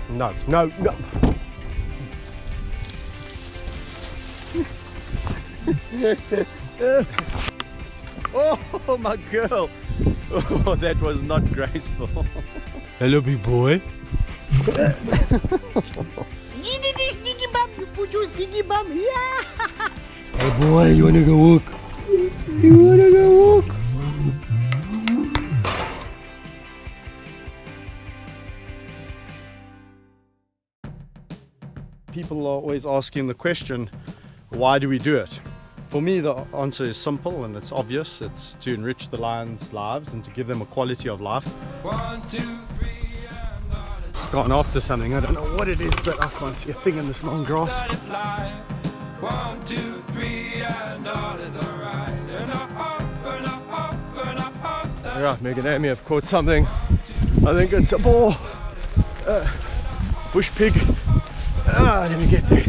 No, no, no. Oh, my girl. Oh, that was not graceful. Hello, big boy. Stinky bum, you put your stinky bum. Yeah. Hey, boy, you wanna go walk? You wanna go walk? People are always asking the question, why do we do it? For me, the answer is simple and it's obvious. It's to enrich the lions' lives and to give them a quality of life. 1, 2, 3, it's gone after something. I don't know what it is, but I can't see a thing in this long grass. 1, 2, 3, and all is alright. Alright, Meg and Amy have caught something. I think it's a boar. Bush pig. Let me get there.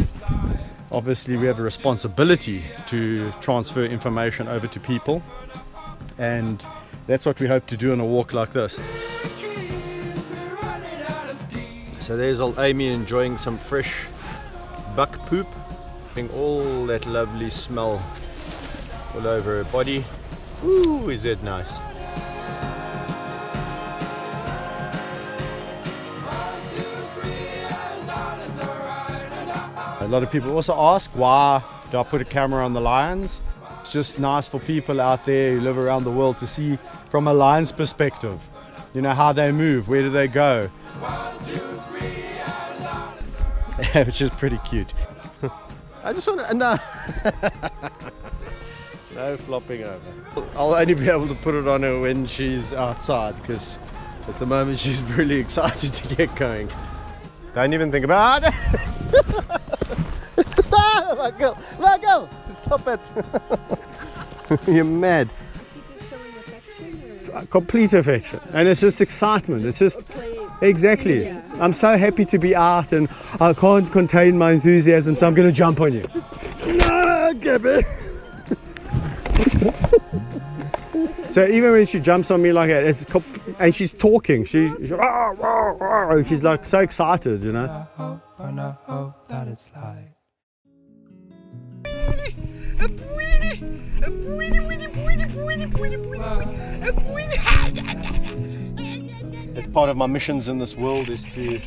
Obviously, we have a responsibility to transfer information over to people, and that's what we hope to do on a walk like this. So there's old Amy enjoying some fresh buck poop, getting all that lovely smell all over her body. Ooh, is that nice? A lot of people also ask, why do I put a camera on the lions? It's just nice for people out there who live around the world to see from a lion's perspective, you know, how they move, where do they go. 1, 2, 3, Which is pretty cute. I just want to, no. No flopping over. I'll only be able to put it on her when she's outside, because at the moment she's really excited to get going. Don't even think about it. My girl, stop it. You're mad. Complete affection, and it's just excitement. It's just exactly. Yeah. I'm so happy to be out, and I can't contain my enthusiasm, so I'm going to jump on you. No, Gabby. So even when she jumps on me like that, and she's talking, she's like so excited, you know. And I hope that it's like. That's part of my missions in this world, is to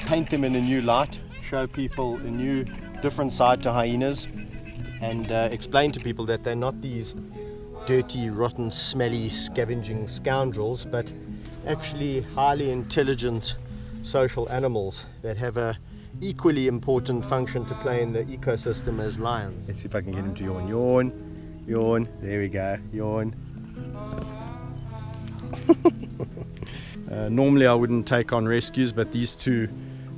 paint them in a new light, show people a new, different side to hyenas, and explain to people that they're not these dirty, rotten, smelly, scavenging scoundrels, but actually highly intelligent social animals that have a equally important function to play in the ecosystem as lions. Let's see if I can get him to yawn. Yawn, yawn, there we go, yawn. Normally I wouldn't take on rescues, but these two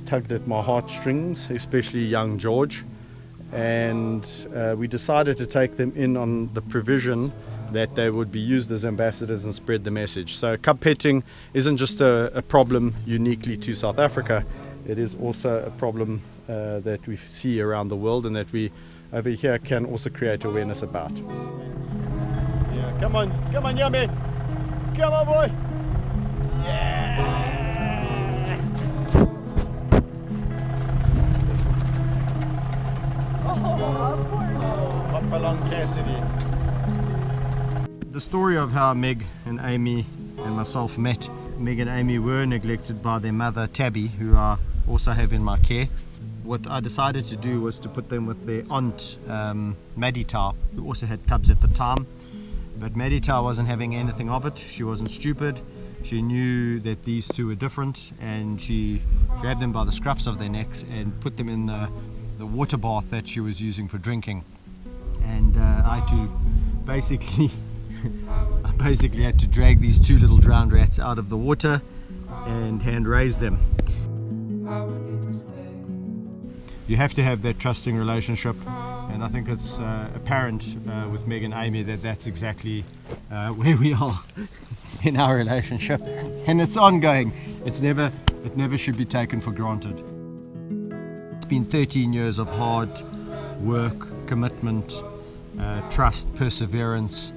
tugged at my heartstrings, especially young George, and we decided to take them in on the provision that they would be used as ambassadors and spread the message. So cub petting isn't just a problem uniquely to South Africa. It is also a problem that we see around the world, and that we over here can also create awareness about. Yeah, come on, Yummy! Come on, boy! Yeah! Hop along, Cassidy. The story of how Meg and Amy and myself met. Meg and Amy were neglected by their mother Tabby, who I also have in my care. What I decided to do was to put them with their aunt Maddie Tau, who also had cubs at the time. But Maddie Tau wasn't having anything of it. She wasn't stupid. She knew that these two were different, and she grabbed them by the scruffs of their necks and put them in the water bath that she was using for drinking. And I had to basically had to drag these two little drowned rats out of the water and hand raise them. You have to have that trusting relationship, and I think it's apparent with Meg and Amy that that's exactly where we are in our relationship, and it's ongoing. It never should be taken for granted. It's been 13 years of hard work, commitment, trust, perseverance,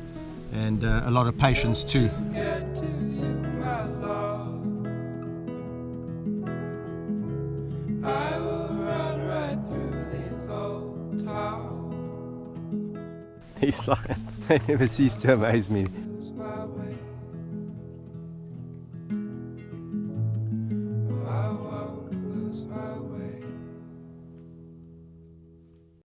and a lot of patience too. I will run right through this old town. These lions, they never cease to amaze me.